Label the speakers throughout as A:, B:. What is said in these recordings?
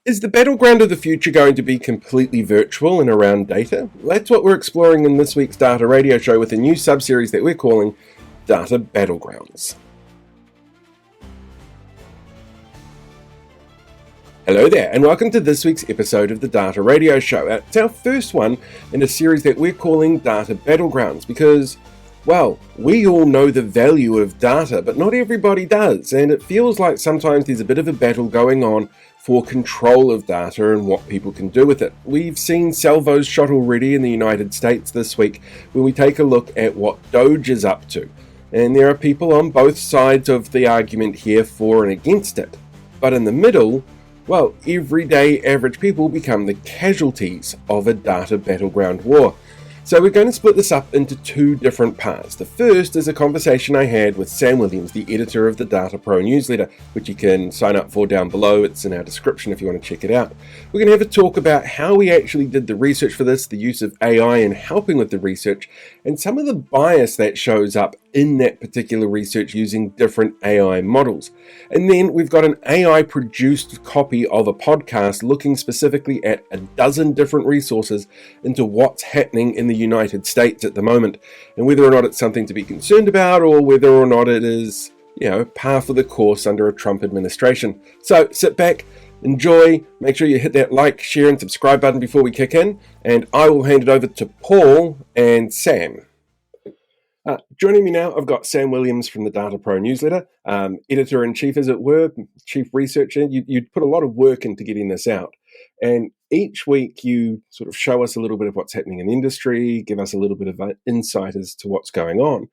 A: Is the battleground of the future going to be completely virtual and around data? That's what we're exploring in this week's Data Radio Show with a new sub-series that we're calling Data Battlegrounds. Hello there, and welcome to this week's episode of the Data Radio Show. It's our first one in a series that we're calling Data Battlegrounds because, well, we all know the value of data, but not everybody does, and it feels like sometimes there's a bit of a battle going on for control of data and what people can do with it. We've seen salvos shot already in the United States this week when we take a look at what DOGE is up to. And there are people on both sides of the argument here for and against it. But in the middle, well, everyday average people become the casualties of a data battleground war. So we're going to split this up into two different parts. The first is a conversation I had with Sam Williams, the editor of the Data Pro newsletter, which you can sign up for down below. It's in our description if you want to check it out. We're going to have a talk about how we actually did the research for this, the use of AI in helping with the research, and some of the bias that shows up in that particular research using different AI models. And then we've got an AI-produced copy of a podcast looking specifically at a dozen different resources into what's happening in the United States at the moment, and whether or not it's something to be concerned about, or whether or not it is, par for the course under a Trump administration. So sit back, enjoy, make sure you hit that like, share, and subscribe button before we kick in, and I will hand it over to Paul and Sam. Joining me now, I've got Sam Williams from the Data Pro newsletter, editor-in-chief, as it were, chief researcher. You put a lot of work into getting this out. And each week you sort of show us a little bit of what's happening in the industry, give us a little bit of insight as to what's going on.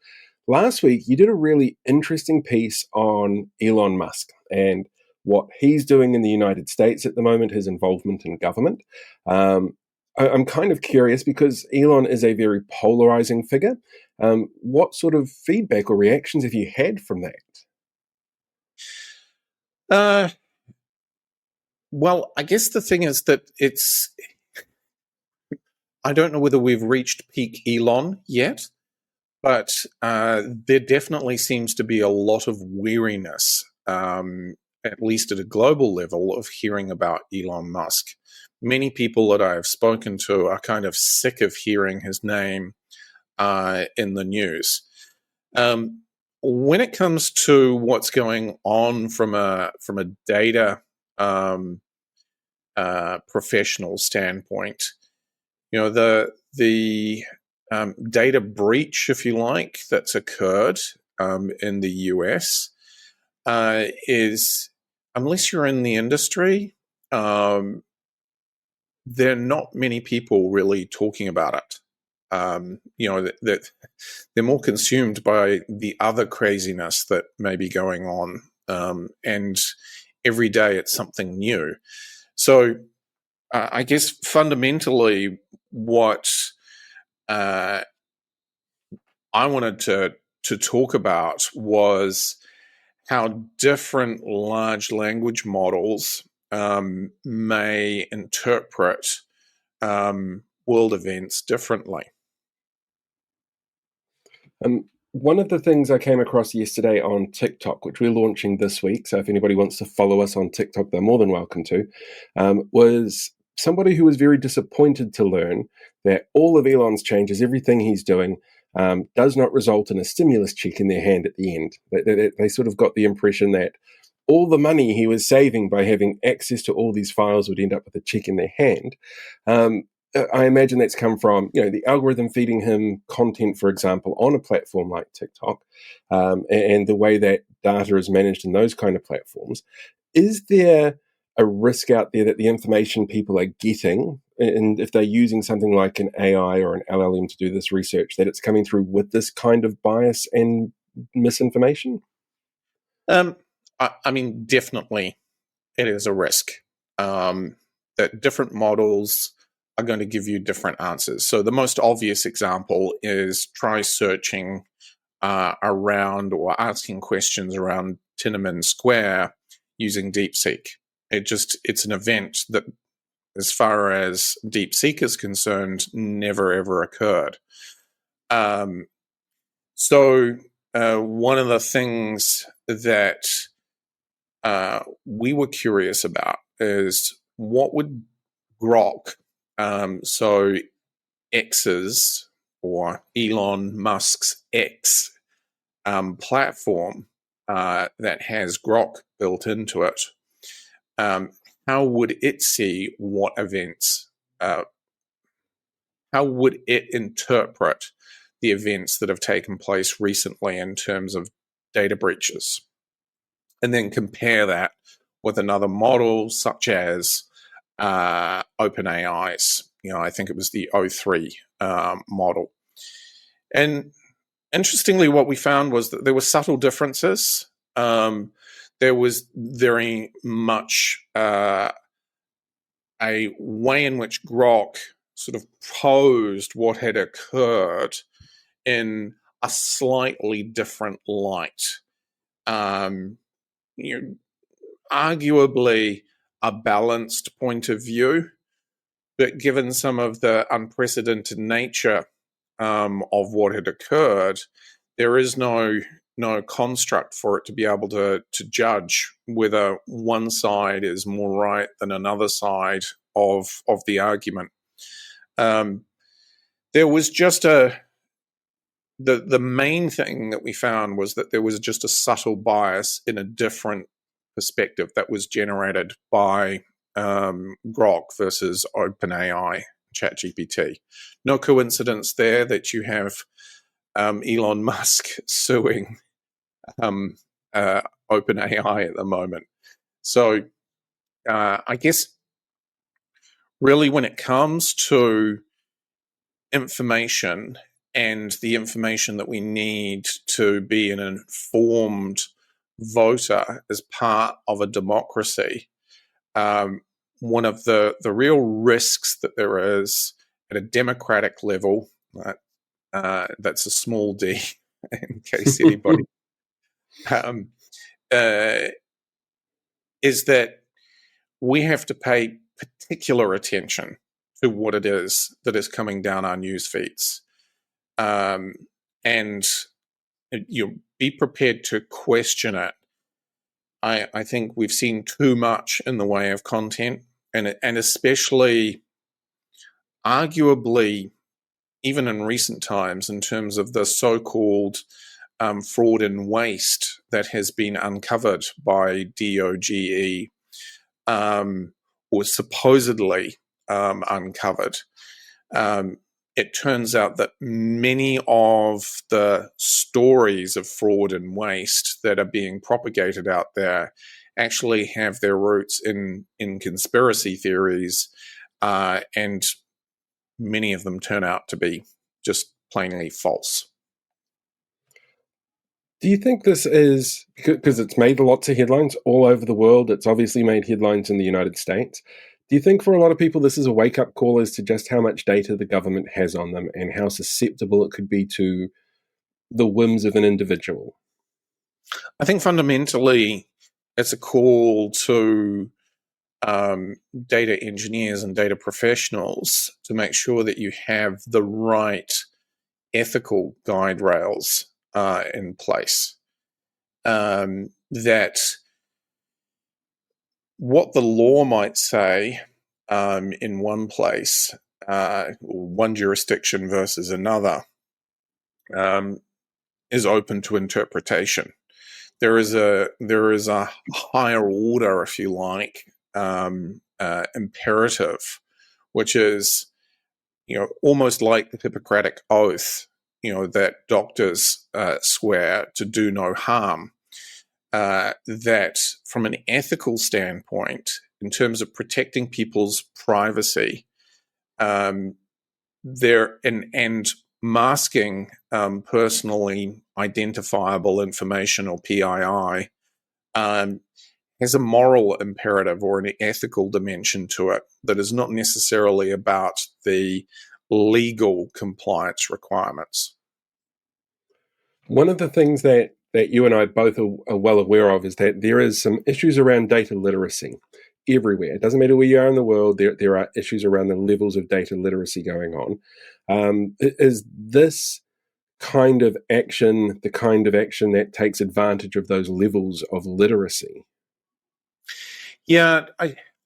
A: Last week, you did a really interesting piece on Elon Musk and what he's doing in the United States at the moment, his involvement in government. I'm kind of curious because Elon is a very polarizing figure. What sort of feedback or reactions have you had from that?
B: Well, I guess the thing is that I don't know whether we've reached peak Elon yet, but there definitely seems to be a lot of weariness, at least at a global level, of hearing about Elon Musk. Many people that I have spoken to are kind of sick of hearing his name in the news. When it comes to what's going on from a data professional standpoint, the data breach, if you like, that's occurred in the US is, unless you're in the industry, there are not many people really talking about it. That they're more consumed by the other craziness that may be going on, and every day it's something new. So I guess fundamentally what I wanted to talk about was how different large language models may interpret world events differently.
A: One of the things I came across yesterday on TikTok, which we're launching this week, so if anybody wants to follow us on TikTok, they're more than welcome to, was somebody who was very disappointed to learn that all of Elon's changes, everything he's doing, does not result in a stimulus check in their hand at the end. They sort of got the impression that all the money he was saving by having access to all these files would end up with a check in their hand. I imagine that's come from, the algorithm feeding him content, for example, on a platform like TikTok, and the way that data is managed in those kind of platforms. Is there a risk out there that the information people are getting, and if they're using something like an AI or an LLM to do this research, that it's coming through with this kind of bias and misinformation?
B: I mean, definitely it is a risk that different models are going to give you different answers. So the most obvious example is try searching around or asking questions around Tiananmen Square using DeepSeek. It's an event that, as far as DeepSeek is concerned, never ever occurred. So one of the things that we were curious about is what would Grok, so X's or Elon Musk's X platform that has Grok built into it, how would it see what events, how would it interpret the events that have taken place recently in terms of data breaches? And then compare that with another model such as OpenAI's, I think it was the O3 model. And interestingly, what we found was that there were subtle differences. There was very much a way in which Grok sort of posed what had occurred in a slightly different light. Arguably a balanced point of view, but given some of the unprecedented nature of what had occurred, there is no construct for it to be able to judge whether one side is more right than another side of the argument. There was just the main thing that we found was that there was just a subtle bias in a different perspective that was generated by Grok versus OpenAI, ChatGPT. No coincidence there that you have Elon Musk suing OpenAI at the moment. So I guess really when it comes to information and the information that we need to be an informed voter as part of a democracy, one of the real risks that there is at a democratic level, that's a small d in case anybody, is that we have to pay particular attention to what it is that is coming down our news feeds. And be prepared to question it. I think we've seen too much in the way of content, and especially, arguably, even in recent times, in terms of the so-called fraud and waste that has been uncovered by DOGE, or supposedly uncovered. It turns out that many of the stories of fraud and waste that are being propagated out there actually have their roots in conspiracy theories, and many of them turn out to be just plainly false.
A: Do you think this is, because it's made lots of headlines all over the world, it's obviously made headlines in the United States, do you think for a lot of people this is a wake-up call as to just how much data the government has on them and how susceptible it could be to the whims of an individual?
B: I think fundamentally it's a call to data engineers and data professionals to make sure that you have the right ethical guide rails in place. That what the law might say in one place, one jurisdiction versus another, is open to interpretation. There is a higher order, if you like, imperative, which is, almost like the Hippocratic Oath, that doctors swear to do no harm. That from an ethical standpoint, in terms of protecting people's privacy, and masking personally identifiable information, or PII, has a moral imperative or an ethical dimension to it that is not necessarily about the legal compliance requirements.
A: One of the things that you and I both are well aware of is that there is some issues around data literacy everywhere. It doesn't matter where you are in the world, there are issues around the levels of data literacy going on. Is this kind of action the kind of action that takes advantage of those levels of literacy?
B: Yeah,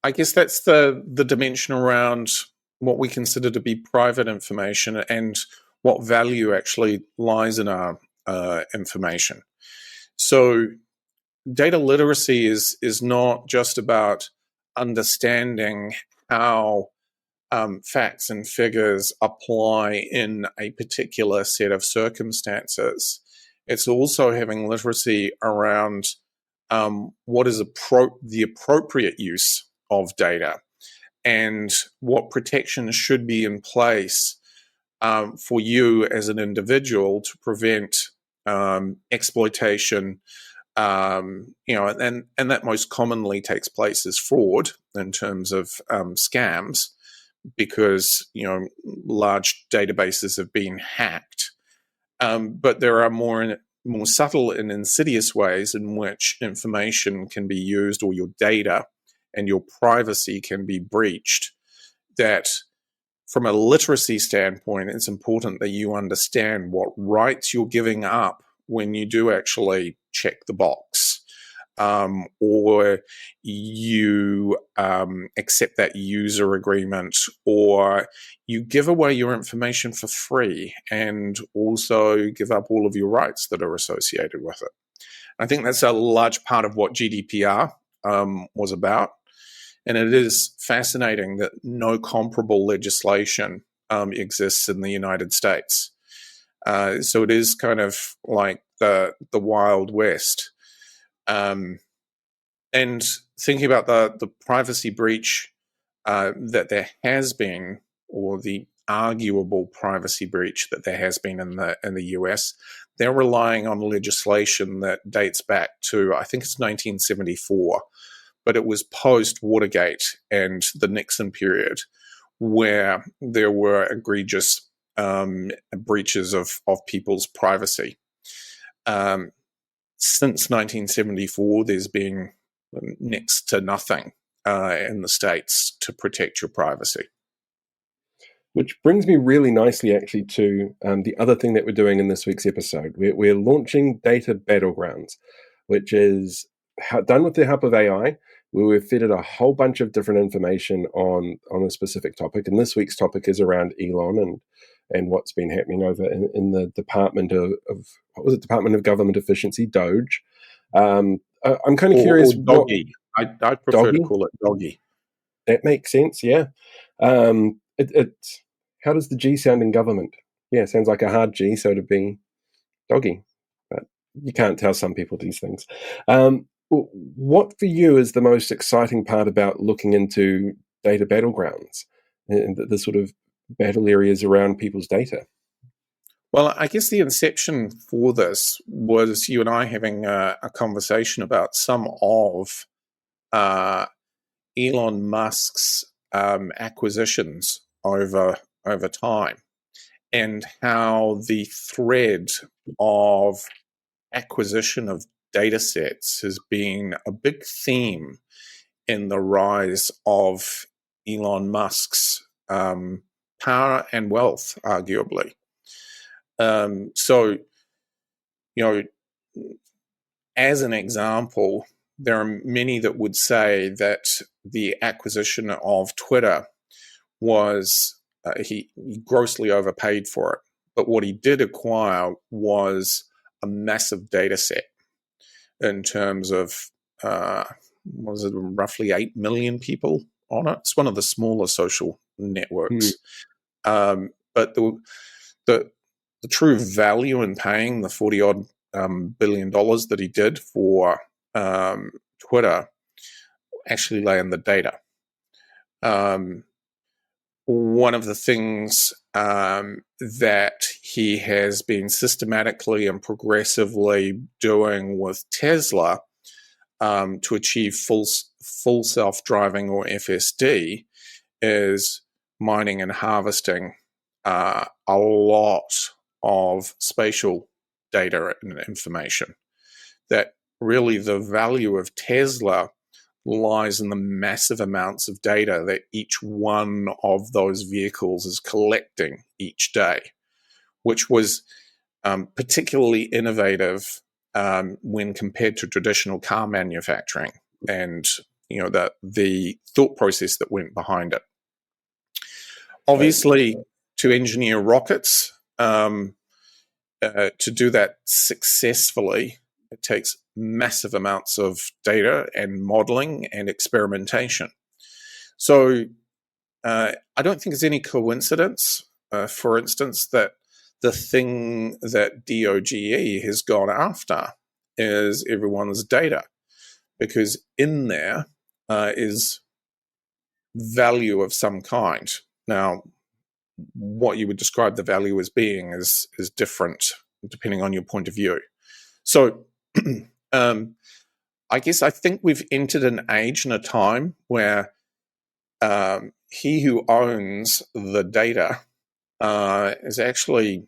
B: I guess that's the dimension around what we consider to be private information and what value actually lies in our information. So data literacy is not just about understanding how facts and figures apply in a particular set of circumstances. It's also having literacy around what is the appropriate use of data and what protections should be in place for you as an individual to prevent exploitation. And that most commonly takes place as fraud in terms of scams, because large databases have been hacked. But there are more subtle and insidious ways in which information can be used, or your data and your privacy can be breached, that from a literacy standpoint, it's important that you understand what rights you're giving up when you do actually check the box, or you accept that user agreement, or you give away your information for free and also give up all of your rights that are associated with it. I think that's a large part of what GDPR was about. And it is fascinating that no comparable legislation exists in the United States. So it is kind of like the Wild West. And thinking about the privacy breach that there has been, or the arguable privacy breach that there has been in the US, they're relying on legislation that dates back to, I think it's 1974, but it was post Watergate and the Nixon period, where there were egregious breaches of people's privacy. Since 1974, there's been next to nothing in the States to protect your privacy.
A: Which brings me really nicely, actually, to the other thing that we're doing in this week's episode. We're launching Data Battlegrounds, which is done with the help of AI, where we've fed it a whole bunch of different information on a specific topic. And this week's topic is around Elon and what's been happening over in the Department of what was it? Department of Government Efficiency, DOGE. I'm kind of curious.
B: Or doggy. I prefer
A: doggy?
B: to call it doggy.
A: That makes sense, yeah. How does the G sound in government? Yeah, it sounds like a hard G, so to be doggy. But you can't tell some people these things. What for you is the most exciting part about looking into data battlegrounds and the sort of battle areas around people's data?
B: Well, I guess the inception for this was you and I having a conversation about some of Elon Musk's acquisitions over time, and how the thread of acquisition of data sets has been a big theme in the rise of Elon Musk's power and wealth, arguably. So, as an example, there are many that would say that the acquisition of Twitter was, he grossly overpaid for it. But what he did acquire was a massive data set in terms of, was it roughly 8 million people on it? It's one of the smaller social networks. But the true value in paying the $40 odd billion that he did for Twitter actually lay in the data. One of the things that he has been systematically and progressively doing with Tesla to achieve full self-driving, or FSD, is mining and harvesting a lot of spatial data and information. That really the value of Tesla lies in the massive amounts of data that each one of those vehicles is collecting each day, which was particularly innovative when compared to traditional car manufacturing and the thought process that went behind it. Obviously, to engineer rockets, to do that successfully, it takes massive amounts of data and modeling and experimentation. So I don't think it's any coincidence, for instance, that the thing that DOGE has gone after is everyone's data, because in there is value of some kind. Now, what you would describe the value as being is different depending on your point of view. So I guess I think we've entered an age and a time where he who owns the data is actually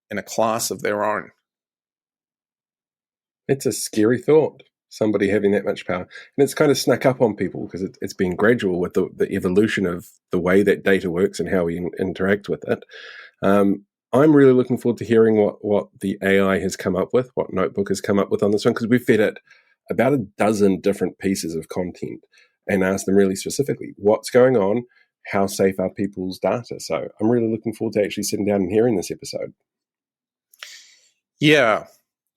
B: in a class of their own.
A: It's a scary thought, somebody having that much power. And it's kind of snuck up on people because it's been gradual with the evolution of the way that data works and how we interact with it. I'm really looking forward to hearing what the AI has come up with, what Notebook has come up with on this one, because we've fed it about a dozen different pieces of content and asked them really specifically, what's going on? How safe are people's data? So I'm really looking forward to actually sitting down and hearing this episode.
B: Yeah.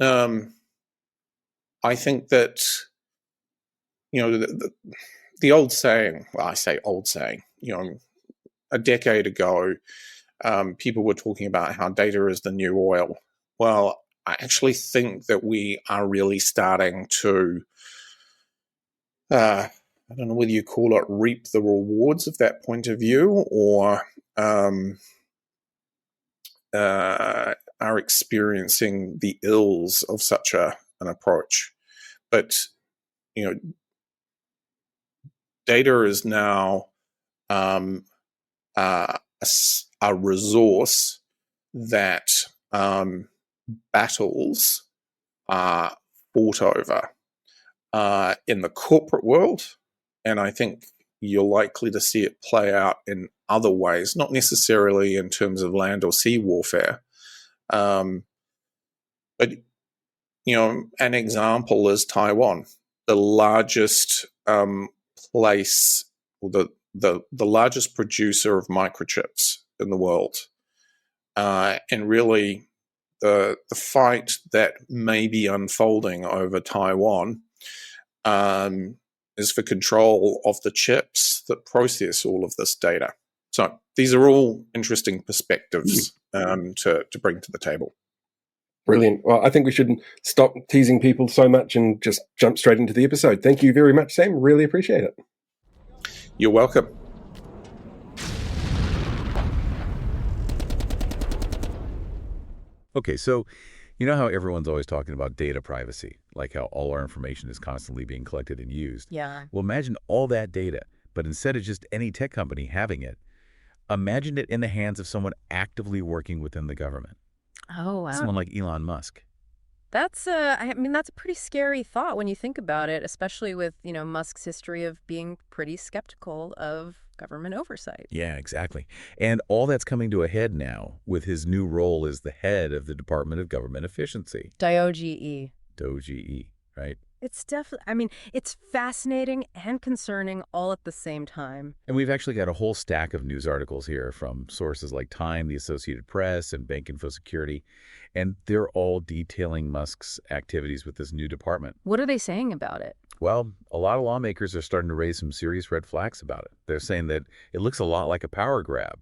B: I think that, the old saying, well, I say old saying, a decade ago, people were talking about how data is the new oil. Well, I actually think that we are really starting to, I don't know whether you call it reap the rewards of that point of view, or are experiencing the ills of such an approach. But, data is now a resource that battles are fought over in the corporate world, and I think you're likely to see it play out in other ways, not necessarily in terms of land or sea warfare. But, an example is Taiwan, the largest place, or the largest producer of microchips in the world. And really, the fight that may be unfolding over Taiwan is for control of the chips that process all of this data. So these are all interesting perspectives to bring to the table.
A: Brilliant. Well, I think we shouldn't stop teasing people so much and just jump straight into the episode. Thank you very much, Sam. Really appreciate it.
B: You're welcome.
C: Okay, so you know how everyone's always talking about data privacy, like how all our information is constantly being collected and used?
D: Yeah.
C: Well, imagine all that data, but instead of just any tech company having it, imagine it in the hands of someone actively working within the government.
D: Oh, wow.
C: Someone like Elon Musk.
D: That's a pretty scary thought when you think about it, especially with, Musk's history of being pretty skeptical of government oversight.
C: Yeah, exactly. And all that's coming to a head now with his new role as the head of the Department of Government Efficiency.
D: DOGE.
C: DOGE, right?
D: It's definitely, it's fascinating and concerning all at the same time.
C: And we've actually got a whole stack of news articles here from sources like Time, the Associated Press, and Bank Info Security, and they're all detailing Musk's activities with this new department.
D: What are they saying about it?
C: Well, a lot of lawmakers are starting to raise some serious red flags about it. They're saying that it looks a lot like a power grab,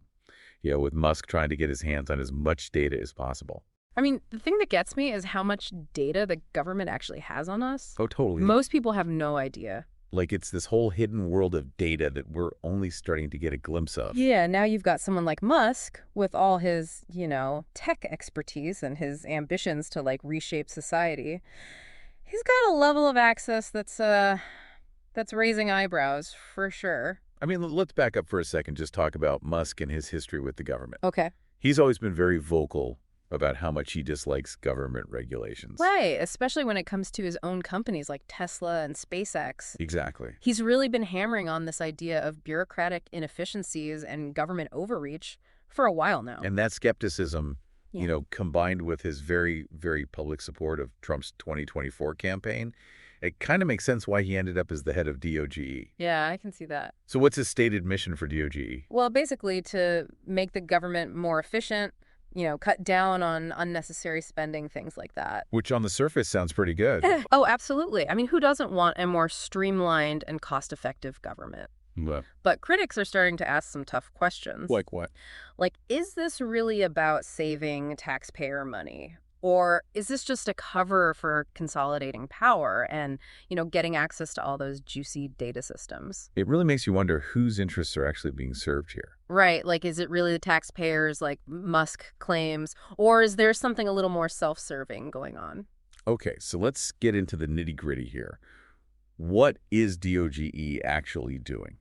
C: with Musk trying to get his hands on as much data as possible.
D: The thing that gets me is how much data the government actually has on us.
C: Oh, totally.
D: Most people have no idea.
C: Like it's this whole hidden world of data that we're only starting to get a glimpse of.
D: Yeah, now you've got someone like Musk with all his, tech expertise and his ambitions to, reshape society. He's got a level of access that's raising eyebrows, for sure.
C: Let's back up for a second, just talk about Musk and his history with the government.
D: Okay.
C: He's always been very vocal about how much he dislikes government regulations.
D: Right, especially when it comes to his own companies like Tesla and SpaceX.
C: Exactly.
D: He's really been hammering on this idea of bureaucratic inefficiencies and government overreach for a while now.
C: And that skepticism, combined with his very, very public support of Trump's 2024 campaign, It kind of makes sense why he ended up as the head of DOGE.
D: Yeah, I can see that.
C: So what's his stated mission for DOGE?
D: Well, basically to make the government more efficient, cut down on unnecessary spending, things like that.
C: Which on the surface sounds pretty good.
D: Oh, absolutely. I mean, who doesn't want a more streamlined and cost-effective government?
C: Well,
D: But critics are starting to ask some tough questions.
C: like what?
D: Like, is this really about saving taxpayer money? Or is this just a cover for consolidating power and, getting access to all those juicy data systems?
C: It really makes you wonder whose interests are actually being served here.
D: Right. Like, is it really the taxpayers, like Musk claims? Or is there something a little more self-serving going on?
C: Okay, so let's get into the nitty-gritty here. What is DOGE actually doing?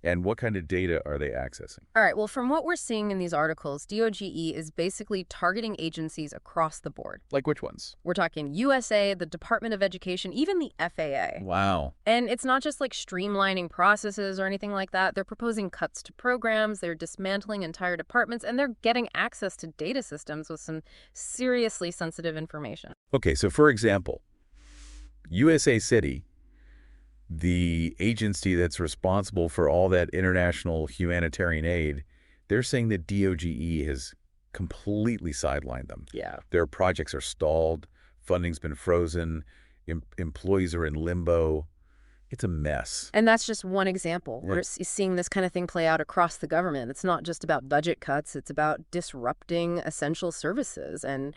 C: And what kind of data are they accessing?
D: All right. Well, from what we're seeing in these articles, DOGE is basically targeting agencies across the board.
C: Like which ones?
D: We're talking USA, the Department of Education, even the FAA.
C: Wow.
D: And it's not just like streamlining processes or anything like that. They're proposing cuts to programs, they're dismantling entire departments, and they're getting access to data systems with some seriously sensitive information.
C: Okay, so for example, USA City, the agency that's responsible for all that international humanitarian aid, they're saying that DOGE has completely sidelined them.
D: Yeah.
C: Their projects are stalled, funding's been frozen, employees are in limbo. It's a mess.
D: And that's just one example.
C: Yeah.
D: We're seeing this kind of thing play out across the government. It's not just about budget cuts. It's about disrupting essential services and,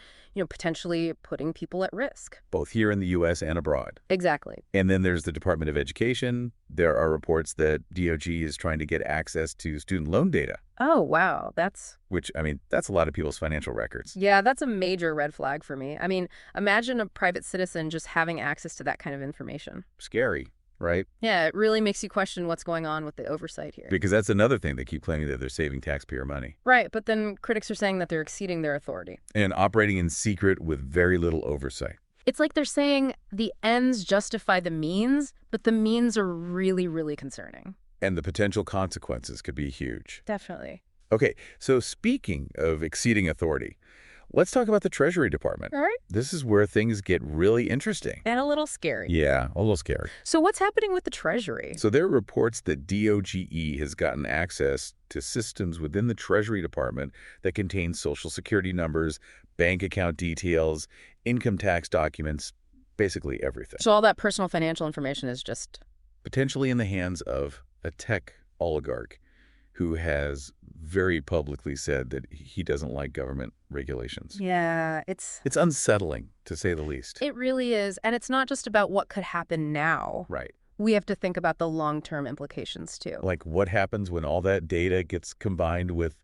D: potentially putting people at risk.
C: Both here in the U.S. and abroad.
D: Exactly.
C: And then there's the Department of Education. There are reports that DOGE is trying to get access to student loan data.
D: Oh, wow. That's
C: a lot of people's financial records.
D: Yeah, that's a major red flag for me. I mean, imagine a private citizen just having access to that kind of information.
C: Scary, right?
D: Yeah, it really makes you question what's going on with the oversight here.
C: Because that's another thing they keep claiming, that they're saving taxpayer money.
D: Right, but then critics are saying that they're exceeding their authority.
C: And operating in secret with very little oversight.
D: It's like they're saying the ends justify the means, but the means are really, really concerning.
C: And the potential consequences could be huge.
D: Definitely.
C: Okay, so speaking of exceeding authority, let's talk about the Treasury Department.
D: All right.
C: This is where things get really interesting.
D: And a little scary.
C: Yeah, a little scary.
D: So what's happening with the Treasury?
C: So there are reports that DOGE has gotten access to systems within the Treasury Department that contain Social Security numbers, bank account details, income tax documents, basically everything.
D: So all that personal financial information is just
C: Potentially in the hands of a tech oligarch who has very publicly said that he doesn't like government regulations.
D: Yeah, it's
C: unsettling, to say the least.
D: It really is. And it's not just about what could happen now.
C: Right.
D: We have to think about the long-term implications, too.
C: Like what happens when all that data gets combined with,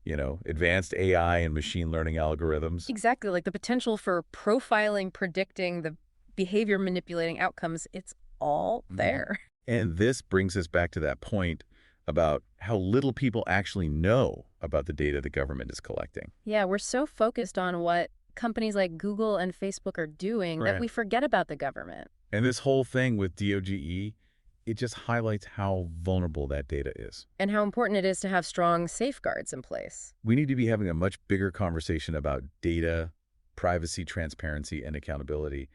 C: advanced AI and machine learning algorithms?
D: Exactly. Like the potential for profiling, predicting, the behavior manipulating outcomes, it's all there.
C: And this brings us back to that point about how little people actually know about the data the government is collecting.
D: Yeah, we're so focused on what companies like Google and Facebook are doing that we forget about the government.
C: And this whole thing with DOGE, it just highlights how vulnerable that data is.
D: And how important it is to have strong safeguards in place.
C: We need to be having a much bigger conversation about data, privacy, transparency, and accountability,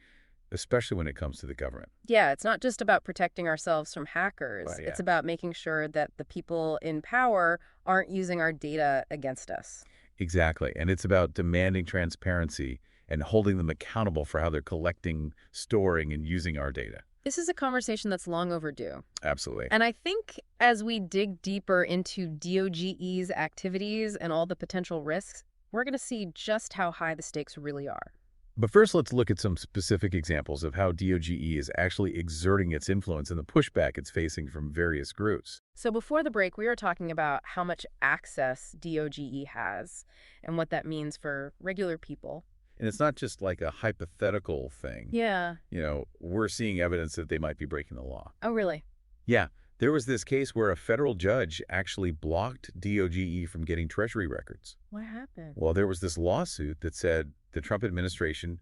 C: especially when it comes to the government.
D: Yeah, it's not just about protecting ourselves from hackers.
C: Well, yeah.
D: It's about making sure that the people in power aren't using our data against us.
C: Exactly. And it's about demanding transparency and holding them accountable for how they're collecting, storing, and using our data.
D: This is a conversation that's long overdue.
C: Absolutely.
D: And I think as we dig deeper into DOGE's activities and all the potential risks, we're going to see just how high the stakes really are.
C: But first, let's look at some specific examples of how DOGE is actually exerting its influence and the pushback it's facing from various groups.
D: So before the break, we were talking about how much access DOGE has and what that means for regular people.
C: And it's not just like a hypothetical thing.
D: Yeah.
C: We're seeing evidence that they might be breaking the law.
D: Oh, really?
C: Yeah. There was this case where a federal judge actually blocked DOGE from getting Treasury records.
D: What happened?
C: Well, there was this lawsuit that said the Trump administration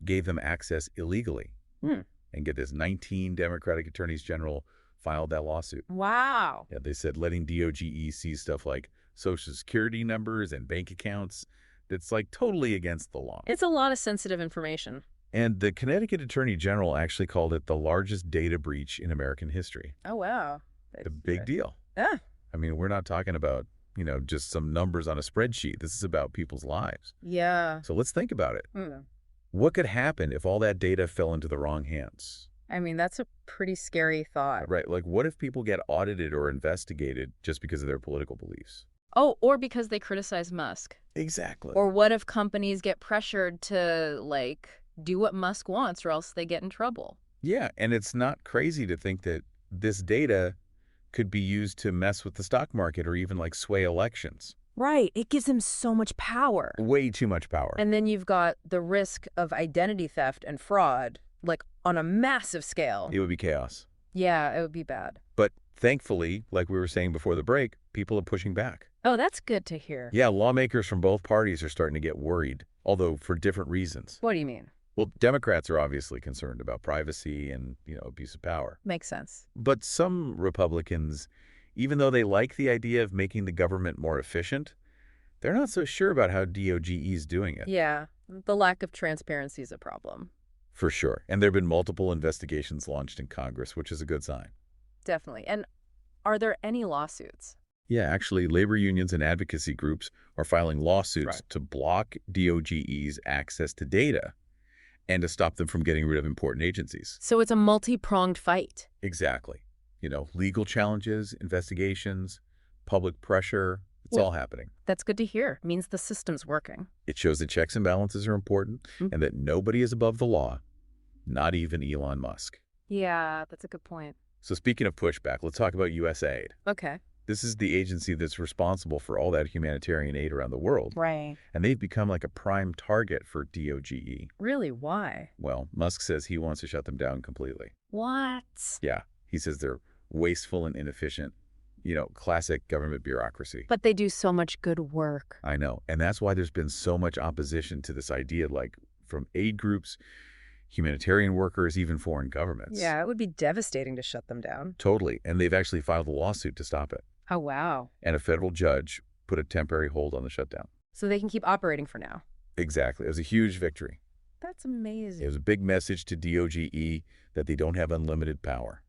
C: gave them access illegally. And get this, 19 Democratic attorneys general filed that lawsuit.
D: Wow.
C: Yeah, they said letting DOGE see stuff like Social Security numbers and bank accounts, that's like totally against the law.
D: It's a lot of sensitive information.
C: And the Connecticut Attorney General actually called it the largest data breach in American history.
D: Oh, wow.
C: A big deal.
D: Yeah.
C: I mean, we're not talking about, just some numbers on a spreadsheet. This is about people's lives.
D: Yeah.
C: So let's think about it.
D: Mm.
C: What could happen if all that data fell into the wrong hands?
D: I mean, that's a pretty scary thought.
C: Right. Like, what if people get audited or investigated just because of their political beliefs?
D: Oh, or because they criticize Musk.
C: Exactly.
D: Or what if companies get pressured to, do what Musk wants or else they get in trouble?
C: Yeah, and it's not crazy to think that this data could be used to mess with the stock market or even, sway elections.
D: Right. It gives him so much power.
C: Way too much power.
D: And then you've got the risk of identity theft and fraud, on a massive scale.
C: It would be chaos.
D: Yeah, it would be bad.
C: But thankfully, like we were saying before the break, people are pushing back.
D: Oh, that's good to hear.
C: Yeah, lawmakers from both parties are starting to get worried, although for different reasons.
D: What do you mean?
C: Well, Democrats are obviously concerned about privacy and, abuse of power.
D: Makes sense.
C: But some Republicans, even though they like the idea of making the government more efficient, they're not so sure about how DOGE is doing it.
D: Yeah, the lack of transparency is a problem.
C: For sure. And there have been multiple investigations launched in Congress, which is a good sign.
D: Definitely. And are there any lawsuits?
C: Yeah, actually, labor unions and advocacy groups are filing lawsuits to block DOGE's access to data and to stop them from getting rid of important agencies.
D: So it's a multi-pronged fight.
C: Exactly. Legal challenges, investigations, public pressure, it's all happening.
D: That's good to hear. It means the system's working.
C: It shows that checks and balances are important and that nobody is above the law, not even Elon Musk.
D: Yeah, that's a good point.
C: So speaking of pushback, let's talk about USAID.
D: Okay.
C: This is the agency that's responsible for all that humanitarian aid around the world.
D: Right.
C: And they've become like a prime target for DOGE.
D: Really? Why?
C: Well, Musk says he wants to shut them down completely.
D: What?
C: Yeah, he says they're wasteful and inefficient. Classic government bureaucracy.
D: But they do so much good work.
C: I know. And that's why there's been so much opposition to this idea, from aid groups, humanitarian workers, even foreign governments.
D: Yeah, it would be devastating to shut them down.
C: Totally. And they've actually filed a lawsuit to stop it.
D: Oh, wow.
C: And a federal judge put a temporary hold on the shutdown.
D: So they can keep operating for now.
C: Exactly. It was a huge victory.
D: That's amazing.
C: It was a big message to DOGE that they don't have unlimited power.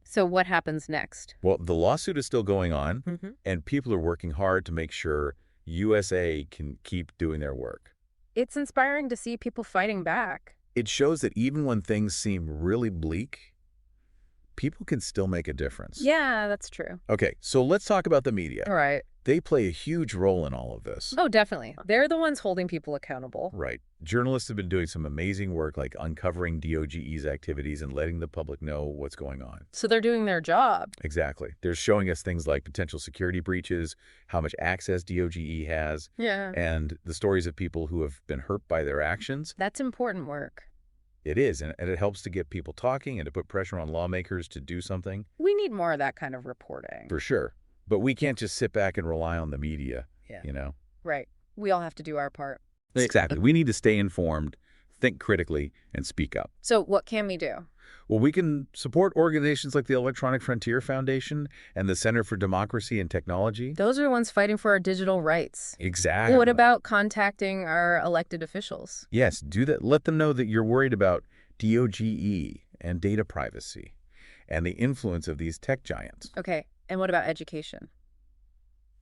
D: So what happens next?
C: Well, the lawsuit is still going on, and people are working hard to make sure USA can keep doing their work.
D: It's inspiring to see people fighting back.
C: It shows that even when things seem really bleak, people can still make a difference.
D: Yeah, that's true.
C: Okay, so let's talk about the media.
D: All right.
C: They play a huge role in all of this.
D: Oh, definitely. They're the ones holding people accountable.
C: Right. Journalists have been doing some amazing work, like uncovering DOGE's activities and letting the public know what's going on.
D: So they're doing their job.
C: Exactly. They're showing us things like potential security breaches, how much access DOGE has, and the stories of people who have been hurt by their actions.
D: That's important work.
C: It is, and it helps to get people talking and to put pressure on lawmakers to do something.
D: We need more of that kind of reporting.
C: For sure. But we can't just sit back and rely on the media,
D: Right. We all have to do our part.
C: Exactly. We need to stay informed, think critically, and speak up.
D: So what can we do?
C: Well, we can support organizations like the Electronic Frontier Foundation and the Center for Democracy and Technology.
D: Those are the ones fighting for our digital rights.
C: Exactly.
D: What about contacting our elected officials?
C: Yes, do that. Let them know that you're worried about DOGE and data privacy and the influence of these tech giants.
D: Okay. And what about education?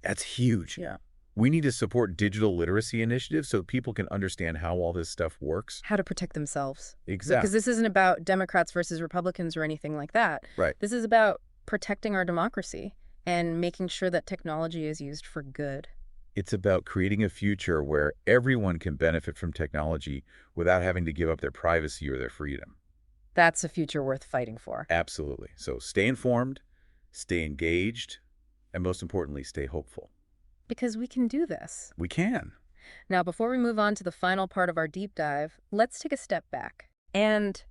C: That's huge.
D: Yeah.
C: We need to support digital literacy initiatives so people can understand how all this stuff works.
D: How to protect themselves.
C: Exactly.
D: Because this isn't about Democrats versus Republicans or anything like that.
C: Right.
D: This is about protecting our democracy and making sure that technology is used for good.
C: It's about creating a future where everyone can benefit from technology without having to give up their privacy or their freedom.
D: That's a future worth fighting for.
C: Absolutely. So stay informed, stay engaged, and most importantly, stay hopeful.
D: Because we can do this.
C: We can.
D: Now, before we move on to the final part of our deep dive, let's take a step back and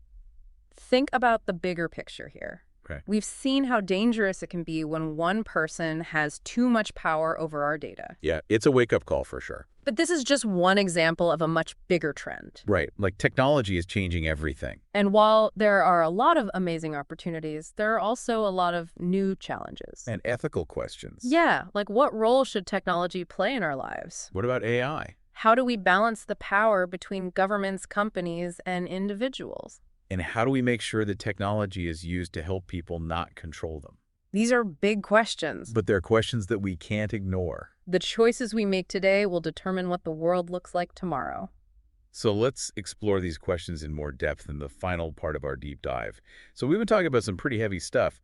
D: think about the bigger picture here.
C: Okay.
D: We've seen how dangerous it can be when one person has too much power over our data.
C: Yeah, it's a wake-up call for sure.
D: But this is just one example of a much bigger trend.
C: Right. Like technology is changing everything.
D: And while there are a lot of amazing opportunities, there are also a lot of new challenges.
C: And ethical questions.
D: Yeah, like what role should technology play in our lives?
C: What about AI?
D: How do we balance the power between governments, companies, and individuals?
C: And how do we make sure that technology is used to help people, not control them?
D: These are big questions.
C: But they're questions that we can't ignore.
D: The choices we make today will determine what the world looks like tomorrow.
C: So let's explore these questions in more depth in the final part of our deep dive. So we've been talking about some pretty heavy stuff,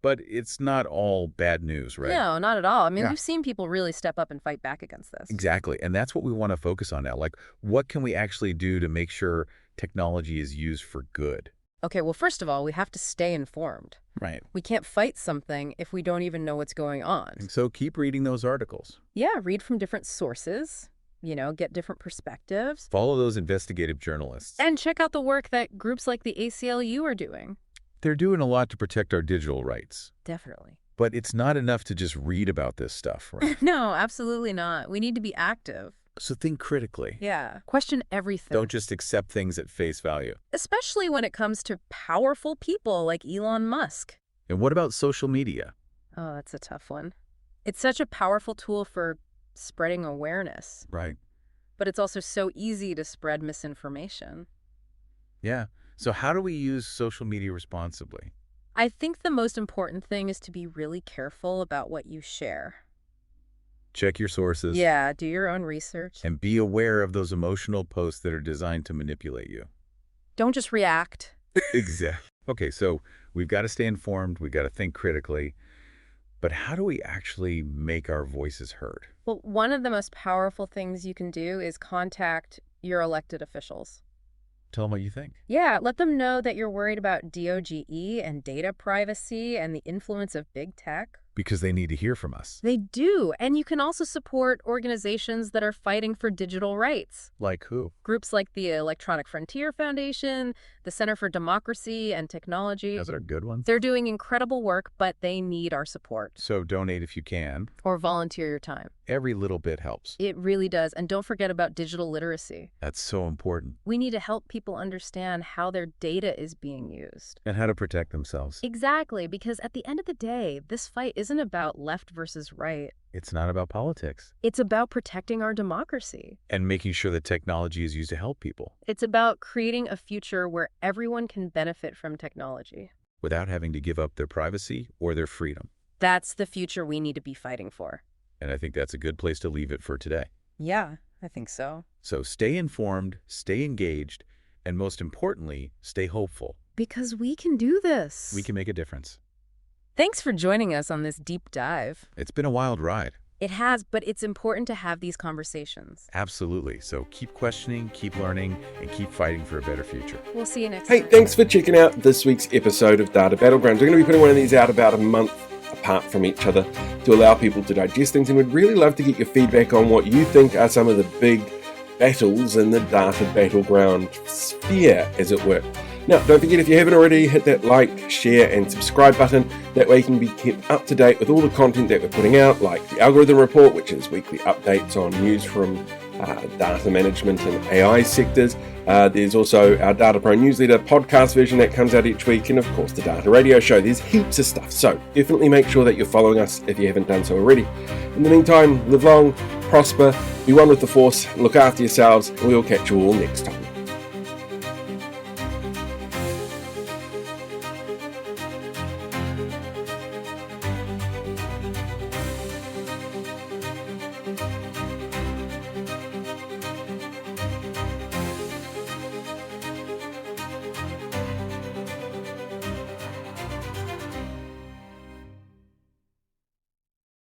C: but it's not all bad news, right?
D: No, not at all. I mean,
C: Yeah.
D: we've seen people really step up and fight back against this.
C: Exactly. And that's what we want to focus on now. Like, what can we actually do to make sure technology is used for good?
D: Okay, well, first of all, we have to stay informed.
C: Right.
D: We can't fight something if we don't even know what's going on.
C: And so keep reading those articles.
D: Yeah, read from different sources, get different perspectives.
C: Follow those investigative journalists.
D: And check out the work that groups like the ACLU are doing.
C: They're doing a lot to protect our digital rights.
D: Definitely.
C: But it's not enough to just read about this stuff, right?
D: No, absolutely not. We need to be active.
C: So think critically.
D: Yeah. Question everything.
C: Don't just accept things at face value.
D: Especially when it comes to powerful people like Elon Musk.
C: And what about social media?
D: Oh, that's a tough one. It's such a powerful tool for spreading awareness,
C: Right.
D: but it's also so easy to spread misinformation.
C: Yeah. So how do we use social media responsibly?
D: I think the most important thing is to be really careful about what you share.
C: Check your sources.
D: Yeah, do your own research.
C: And be aware of those emotional posts that are designed to manipulate you.
D: Don't just react.
C: Exactly. Okay, so we've got to stay informed. We've got to think critically. But how do we actually make our voices heard?
D: Well, one of the most powerful things you can do is contact your elected officials.
C: Tell them what you think.
D: Yeah, let them know that you're worried about DOGE and data privacy and the influence of big tech.
C: Because they need to hear from us.
D: They do. And you can also support organizations that are fighting for digital rights.
C: Like who?
D: Groups like the Electronic Frontier Foundation, the Center for Democracy and Technology.
C: Those are good ones.
D: They're doing incredible work, but they need our support.
C: So donate if you can.
D: Or volunteer your time.
C: Every little bit helps.
D: It really does. And don't forget about digital literacy.
C: That's so important.
D: We need to help people understand how their data is being used.
C: And how to protect themselves.
D: Exactly, because at the end of the day, this fight isn't about left versus right.
C: It's not about politics.
D: It's about protecting our democracy.
C: And making sure that technology is used to help people.
D: It's about creating a future where everyone can benefit from technology.
C: Without having to give up their privacy or their freedom.
D: That's the future we need to be fighting for.
C: And I think that's a good place to leave it for today.
D: Yeah, I think so.
C: So stay informed, stay engaged, and most importantly, stay hopeful.
D: Because we can do this.
C: We can make a difference.
D: Thanks for joining us on this deep dive.
C: It's been a wild ride.
D: It has, but it's important to have these conversations.
C: Absolutely. So keep questioning, keep learning, and keep fighting for a better future.
D: We'll see you next
A: Hey,
D: time.
A: thanks for checking out this week's episode of Data Battlegrounds. We're going to be putting one of these out about a month apart from each other to allow people to digest things, and we'd really love to get your feedback on what you think are some of the big battles in the data battleground sphere, as it were. Now, don't forget, if you haven't already, hit that like, share, and subscribe button. That way you can be kept up to date with all the content that we're putting out, like the Algorithm Report, which is weekly updates on news from data management and AI sectors. There's also our Data Pro newsletter podcast version that comes out each week, and of course the Data Radio Show. There's heaps of stuff, so definitely make sure that you're following us if you haven't done so already. In the meantime, live long, prosper, be one with the force, look after yourselves, and we will catch you all next time.